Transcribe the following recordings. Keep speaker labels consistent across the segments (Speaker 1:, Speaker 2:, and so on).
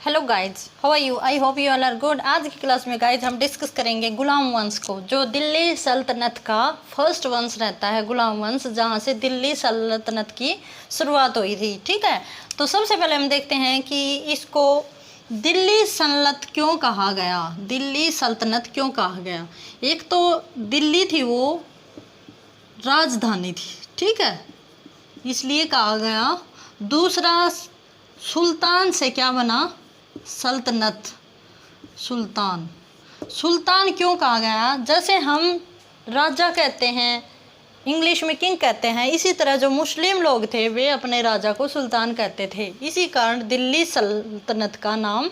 Speaker 1: Hello guys, how are you? I hope you all are good. आज की class में guys हम discuss करेंगे गुलाम वंश को, जो दिल्ली सल्तनत का फर्स्ट वंश रहता है, गुलाम वंश, जहाँ से दिल्ली सल्तनत की शुरुआत हुई थी। ठीक है, तो सबसे पहले हम देखते हैं कि इसको दिल्ली सल्तनत क्यों कहा गया। दिल्ली सल्तनत क्यों कहा गया? एक तो दिल्ली थी वो राजधानी थी, ठीक है, इसलिए कहा गया। दूसरा, सुल्तान से क्या बना? सल्तनत। सुल्तान। सुल्तान क्यों कहा गया? जैसे हम राजा कहते हैं, इंग्लिश में किंग कहते हैं, इसी तरह जो मुस्लिम लोग थे वे अपने राजा को सुल्तान कहते थे। इसी कारण दिल्ली सल्तनत का नाम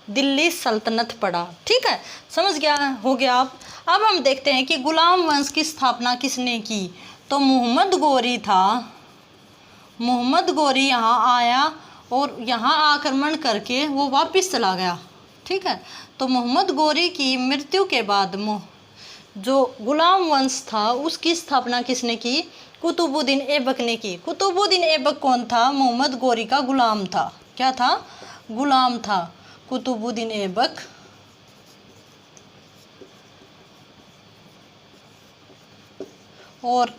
Speaker 1: दिल्ली सल्तनत पड़ा। ठीक है, समझ गया हो गया आप। अब हम देखते हैं कि गुलाम वंश की स्थापना किसने की। तो मोहम्मद गोरी था। मोहम्मद गोरी यहाँ आया और यहाँ आक्रमण करके वो वापस चला गया। ठीक है, तो मोहम्मद गोरी की मृत्यु के बाद जो गुलाम वंश था उसकी स्थापना किसने की? कुतुबुद्दीन ऐबक ने की। कुतुबुद्दीन ऐबक कौन था? मोहम्मद गोरी का गुलाम था। क्या था? गुलाम था कुतुबुद्दीन ऐबक। और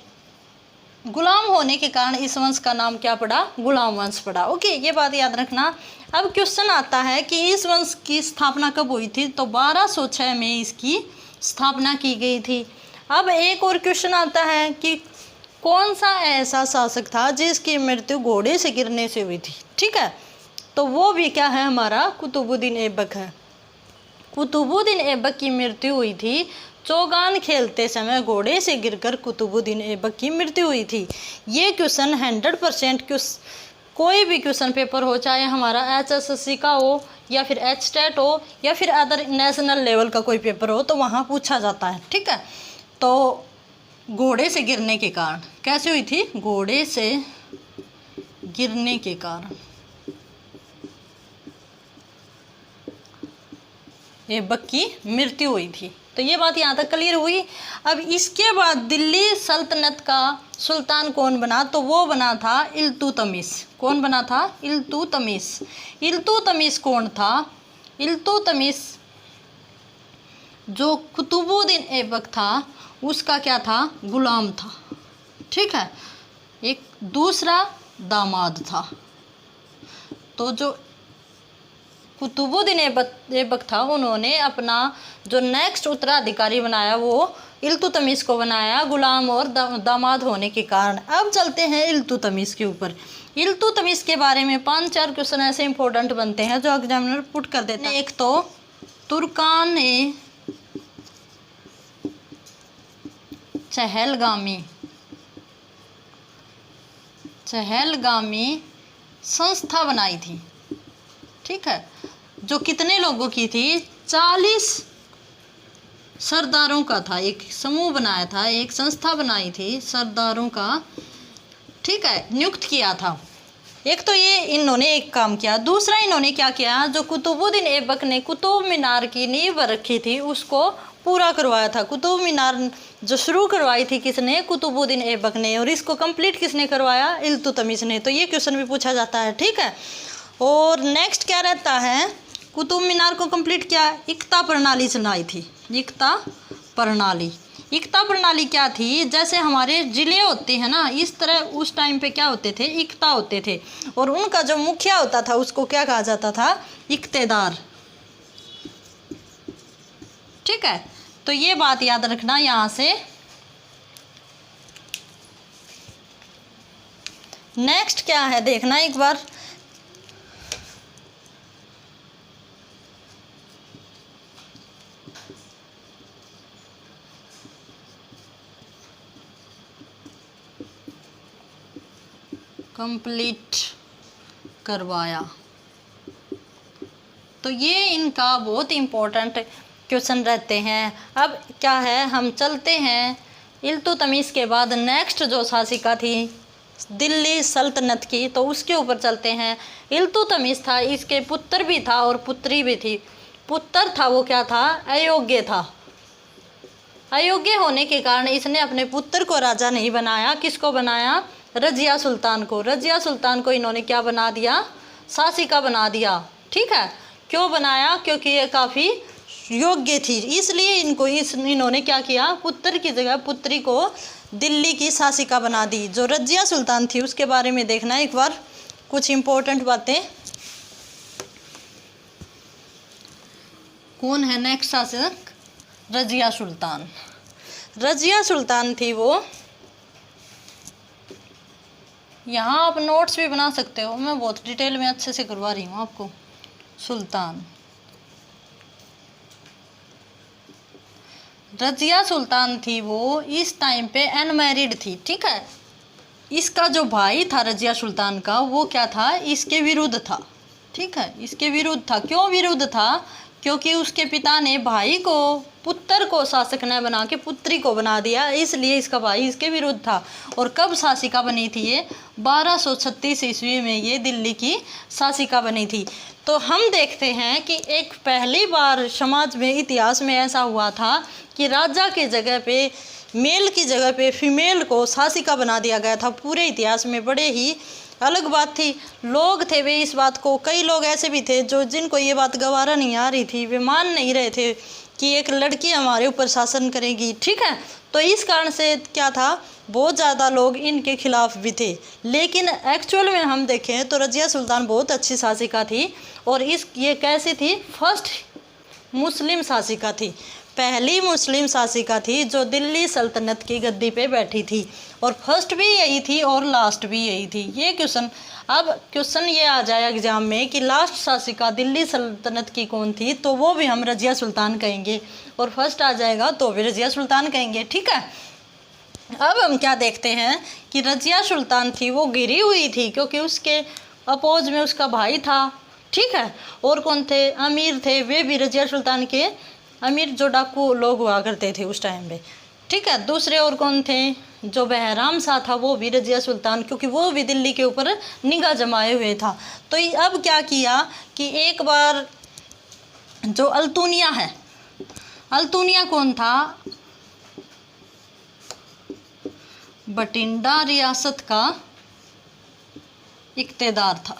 Speaker 1: गुलाम होने के कारण इस वंश का नाम क्या पड़ा? गुलाम वंश पड़ा। ओके, ये बात याद रखना। अब क्वेश्चन आता है कि इस वंश की स्थापना कब हुई थी? तो 1206 में इसकी स्थापना की गई थी। अब एक और क्वेश्चन आता है कि कौन सा ऐसा शासक था जिसकी मृत्यु घोड़े से गिरने से हुई थी? ठीक है, तो वो भी क्या है? हमारा कुतुबुद्दीन ऐबक है। कुतुबुद्दीन ऐबक की मृत्यु हुई थी चौगान खेलते समय घोड़े से गिरकर कुतुबुद्दीन ऐबक की मृत्यु हुई थी। ये क्वेश्चन 100% कोई भी क्वेश्चन पेपर हो, चाहे हमारा HSSC का हो या फिर HTET हो या फिर अदर नेशनल लेवल का कोई पेपर हो, तो वहाँ पूछा जाता है। ठीक है, तो घोड़े से गिरने के कारण कैसे हुई थी? घोड़े से गिरने के कारण ऐबक की मृत्यु हुई थी। तो ये बात यहाँ तक क्लियर हुई। अब इसके बाद दिल्ली सल्तनत का सुल्तान कौन बना? तो वो बना था इल्तुतमिश। कौन बना था? इल्तुतमिश। इल्तुतमिश कौन था? इल्तुतमिश जो कुतुबुद्दीन ऐबक था उसका क्या था? गुलाम था। ठीक है, एक दूसरा दामाद था। तो जो कुतुबुद्दीन ऐबक था, उन्होंने अपना जो नेक्स्ट उत्तराधिकारी बनाया वो इल्तुतमिश को बनाया, गुलाम और दामाद होने के कारण। अब चलते हैं इल्तुतमिश के ऊपर। इल्तुतमिश के बारे में 5-4 क्वेश्चन ऐसे इंपॉर्टेंट बनते हैं जो एग्जामिनर पुट कर देते हैं। एक तो तुर्कान चहलगामी संस्था बनाई थी। ठीक है, जो कितने लोगों की थी? 40 सरदारों का था। एक समूह बनाया था, एक संस्था बनाई थी सरदारों का। ठीक है, नियुक्त किया था। एक तो ये इन्होंने एक काम किया। दूसरा इन्होंने क्या किया? जो कुतुबुद्दीन ऐबक ने कुतुब मीनार की नींव रखी थी उसको पूरा करवाया था। कुतुब मीनार जो शुरू करवाई थी किसने? कुतुबुद्दीन ऐबक ने। और इसको कंप्लीट किसने करवाया? इल्तुतमिश ने। तो ये क्वेश्चन भी पूछा जाता है। ठीक है, और नेक्स्ट क्या रहता है? कुतुब मीनार को कंप्लीट किया। इक्ता प्रणाली चलाई थी। इक्ता प्रणाली। इक्ता प्रणाली क्या थी? जैसे हमारे ज़िले होते हैं ना, इस तरह उस टाइम पे क्या होते थे? इक्ता होते थे। और उनका जो मुखिया होता था उसको क्या कहा जाता था? इक्तेदार। ठीक है, तो ये बात याद रखना यहाँ से। नेक्स्ट क्या है देखना एक बार। कंप्लीट करवाया। तो ये इनका बहुत इम्पोर्टेंट क्वेश्चन रहते हैं। अब क्या है, हम चलते हैं इल्तुतमिश के बाद नेक्स्ट जो शासिका थी दिल्ली सल्तनत की, तो उसके ऊपर चलते हैं। इल्तुतमिश था, इसके पुत्र भी था और पुत्री भी थी। पुत्र था वो क्या था? अयोग्य था। अयोग्य होने के कारण इसने अपने पुत्र को राजा नहीं बनाया। किसको बनाया? रजिया सुल्तान को। रजिया सुल्तान को इन्होंने क्या बना दिया? शासिका बना दिया। ठीक है, क्यों बनाया? क्योंकि ये काफ़ी योग्य थी, इसलिए इन्होंने क्या किया, पुत्र की जगह पुत्री को दिल्ली की शासिका बना दी। जो रजिया सुल्तान थी उसके बारे में देखना एक बार, कुछ इम्पोर्टेंट बातें। कौन है नेक्स्ट शासक? रजिया सुल्तान। रजिया सुल्तान थी वो, यहाँ आप नोट्स भी बना सकते हो, मैं बहुत डिटेल में अच्छे से करवा रही हूँ आपको। सुल्तान, रजिया सुल्तान थी वो, इस टाइम पे अनमैरिड थी, ठीक है। इसका जो भाई था रजिया सुल्तान का, वो क्या था, इसके विरुद्ध था, ठीक है, इसके विरुद्ध था। क्यों विरुद्ध था? क्योंकि उसके पिता ने भाई को, पुत्र को शासक न बना के पुत्री को बना दिया, इसलिए इसका भाई इसके विरुद्ध था। और कब शासिका बनी थी ये? 1236 ईस्वी में ये दिल्ली की शासिका बनी थी। तो हम देखते हैं कि एक पहली बार समाज में, इतिहास में ऐसा हुआ था कि राजा के जगह पे, मेल की जगह पे फीमेल को शासिका बना दिया गया था। पूरे इतिहास में बड़े ही अलग बात थी। लोग थे वे इस बात को, कई लोग ऐसे भी थे जो जिनको ये बात गवारा नहीं आ रही थी, वे मान नहीं रहे थे कि एक लड़की हमारे ऊपर शासन करेगी, ठीक है। तो इस कारण से क्या था, बहुत ज़्यादा लोग इनके खिलाफ भी थे। लेकिन एक्चुअल में हम देखें तो रजिया सुल्तान बहुत अच्छी शासिका थी। और ये कैसी थी? फर्स्ट मुस्लिम शासिका थी, पहली मुस्लिम शासिका थी जो दिल्ली सल्तनत की गद्दी पे बैठी थी। और फर्स्ट भी यही थी और लास्ट भी यही थी। ये क्वेश्चन, अब क्वेश्चन ये आ जाए एग्जाम में कि लास्ट शासिका दिल्ली सल्तनत की कौन थी, तो वो भी हम रजिया सुल्तान कहेंगे, और फर्स्ट आ जाएगा तो भी रजिया सुल्तान कहेंगे, ठीक है। अब हम क्या देखते हैं कि रजिया सुल्तान थी वो गिरी हुई थी क्योंकि उसके अपोज में उसका भाई था, ठीक है। और कौन थे? अमीर थे, वे भी रजिया सुल्तान के अमीर, जो डाकू लोग हुआ करते थे उस टाइम पे, ठीक है। दूसरे और कौन थे? जो बहराम शाह था वो भी रजिया सुल्तान, क्योंकि वो भी दिल्ली के ऊपर निगाह जमाए हुए था। तो अब क्या किया कि एक बार जो अल्तुनिया है, अल्तुनिया कौन था? बठिंडा रियासत का इख्तेदार था,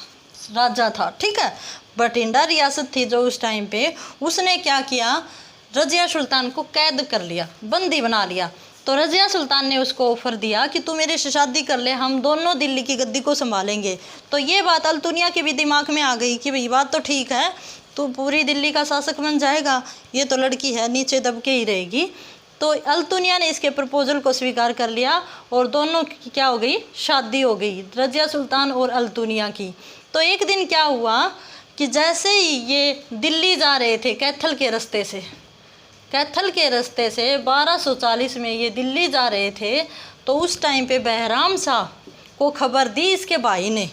Speaker 1: राजा था, ठीक है। बठिंडा रियासत थी जो उस टाइम पे, उसने क्या किया, रजिया सुल्तान को कैद कर लिया, बंदी बना लिया। तो रजिया सुल्तान ने उसको ऑफर दिया कि तू मेरे से शादी कर ले, हम दोनों दिल्ली की गद्दी को संभालेंगे। तो ये बात अल्तुनिया के भी दिमाग में आ गई कि भाई बात तो ठीक है, तू पूरी दिल्ली का शासक बन जाएगा, ये तो लड़की है नीचे दब के ही रहेगी। तो अल्तुनिया ने इसके प्रपोजल को स्वीकार कर लिया और दोनों की क्या हो गई, शादी हो गई, रजिया सुल्तान और अल्तुनिया की। तो एक दिन क्या हुआ कि जैसे ही ये दिल्ली जा रहे थे कैथल के रास्ते से, कैथल के रास्ते से 1240 में ये दिल्ली जा रहे थे, तो उस टाइम पे बहराम शाह को खबर दी इसके भाई ने,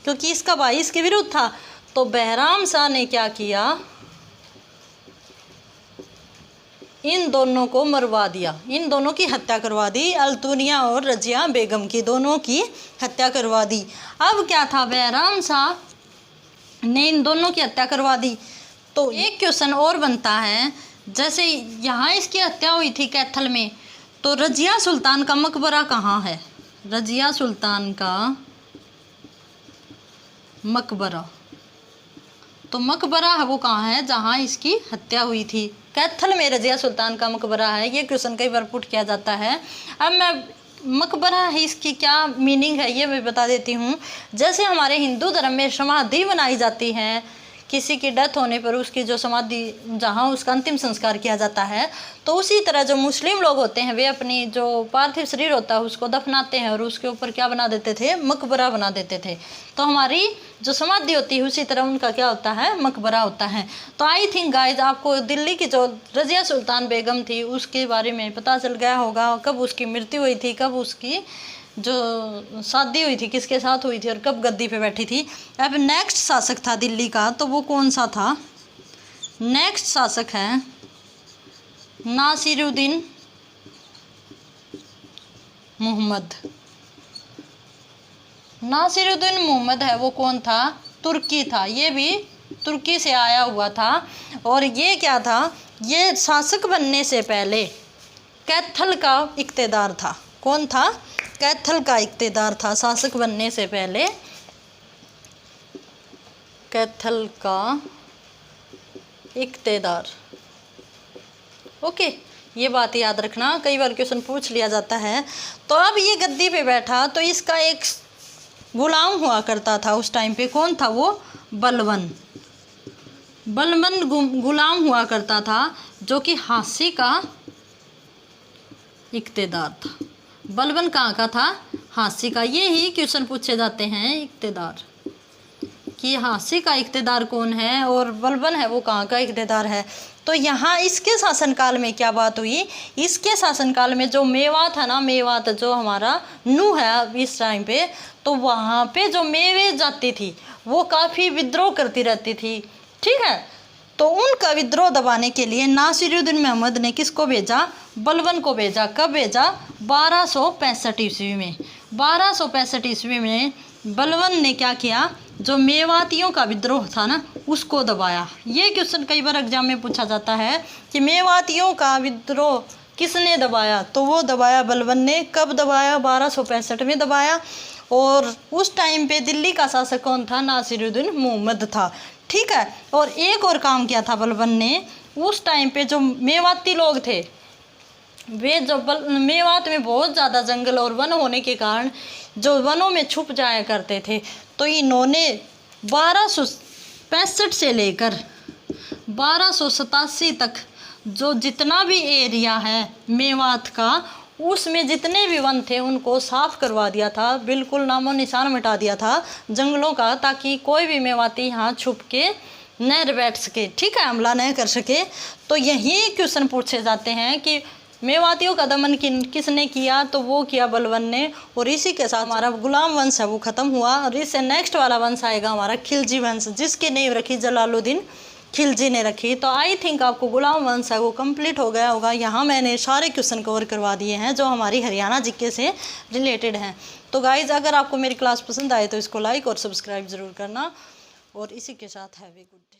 Speaker 1: क्योंकि इसका भाई इसके विरुद्ध था। तो बहराम शाह ने क्या किया, इन दोनों को मरवा दिया, इन दोनों की हत्या करवा दी, अल्तुनिया और रजिया बेगम की, दोनों की हत्या करवा दी। अब क्या था, बहराम शाह ने इन दोनों की हत्या करवा दी। तो एक क्वेश्चन और बनता है, जैसे यहाँ इसकी हत्या हुई थी कैथल में, तो रजिया सुल्तान का मकबरा कहाँ है? रजिया सुल्तान का मकबरा, तो मकबरा है वो कहाँ है जहाँ इसकी हत्या हुई थी? कैथल में रजिया सुल्तान का मकबरा है। ये क्वेश्चन कई बार पुट किया जाता है। अब मैं मकबरा है इसकी क्या मीनिंग है ये मैं बता देती हूँ। जैसे हमारे हिंदू धर्म में समाधि बनाई जाती है, किसी की डेथ होने पर उसकी जो समाधि, जहाँ उसका अंतिम संस्कार किया जाता है, तो उसी तरह जो मुस्लिम लोग होते हैं वे अपनी जो पार्थिव शरीर होता है उसको दफनाते हैं और उसके ऊपर क्या बना देते थे, मकबरा बना देते थे। तो हमारी जो समाधि होती है उसी तरह उनका क्या होता है, मकबरा होता है। तो आई थिंक गाइज आपको दिल्ली की जो रजिया सुल्तान बेगम थी उसके बारे में पता चल गया होगा, कब उसकी मृत्यु हुई थी, कब उसकी जो शादी हुई थी किसके साथ हुई थी और कब गद्दी पे बैठी थी। अब नेक्स्ट शासक था दिल्ली का, तो वो कौन सा था? नेक्स्ट शासक है नासिरुद्दीन मोहम्मद। नासिरुद्दीन मोहम्मद है वो कौन था? तुर्की था, ये भी तुर्की से आया हुआ था। और ये क्या था, ये शासक बनने से पहले कैथल का इख्तेदार था। कौन था? कैथल का इख्तेदार था। शासक बनने से पहले कैथल का इक्तेदार। ओके, ये बात याद रखना, कई बार क्वेश्चन पूछ लिया जाता है। तो अब ये गद्दी पे बैठा तो इसका एक गुलाम हुआ करता था उस टाइम पे, कौन था वो? बलबन। बलबन गुलाम हुआ करता था जो कि हासी का इक्तेदार था। बलबन कहाँ का था? हासी का। ये ही क्वेश्चन पूछे जाते हैं इक्तेदार कि हासी का इक्तेदार कौन है और बलबन है वो कहाँ का इक्तेदार है। तो यहाँ इसके शासनकाल में क्या बात हुई? इसके शासनकाल में जो मेवात है ना, मेवात जो हमारा नू है अब इस टाइम पे, तो वहाँ पे जो मेवे जाति थी वो काफ़ी विद्रोह करती रहती थी, ठीक है। तो उनका विद्रोह दबाने के लिए नासिरुद्दीन महमूद ने किसको भेजा? बलबन को भेजा। कब भेजा? 1265 ईस्वी में। 1265 ईस्वी में बलबन ने क्या किया? जो मेवातियों का विद्रोह था ना उसको दबाया। ये क्वेश्चन कई बार एग्जाम में पूछा जाता है कि मेवातियों का विद्रोह किसने दबाया? तो वो दबाया बलबन ने। कब दबाया? 1265 में दबाया। और उस टाइम पे दिल्ली का शासक कौन था? नासिरुद्दीन महमूद था, ठीक है। और एक और काम किया था बलबन ने, उस टाइम पे जो मेवाती लोग थे वे जो मेवात में बहुत ज़्यादा जंगल और वन होने के कारण जो वनों में छुप जाया करते थे, तो इन्होंने 1265 से लेकर 1287 तक जो जितना भी एरिया है मेवात का, उसमें जितने भी वन थे उनको साफ करवा दिया था, बिल्कुल नामो निशान मिटा दिया था जंगलों का, ताकि कोई भी मेवाती यहाँ छुप के न बैठ सके, ठीक है, हमला न कर सके। तो यही क्वेश्चन पूछे जाते हैं कि मेवातियों का दमन किसने किया? तो वो किया बलबन ने। और इसी के साथ हमारा गुलाम वंश है वो ख़त्म हुआ। और इससे नेक्स्ट वाला वंश आएगा हमारा खिलजी वंश, जिसकी नींव रखी जलालुद्दीन खिलजी ने रखी। तो आई थिंक आपको गुलाम वंश है वो कंप्लीट हो गया होगा। यहाँ मैंने सारे क्वेश्चन कवर करवा दिए हैं जो हमारी हरियाणा जीके से रिलेटेड हैं। तो गाइज़, अगर आपको मेरी क्लास पसंद आए तो इसको लाइक और सब्सक्राइब ज़रूर करना। और इसी के साथ हैव ए गुड डे।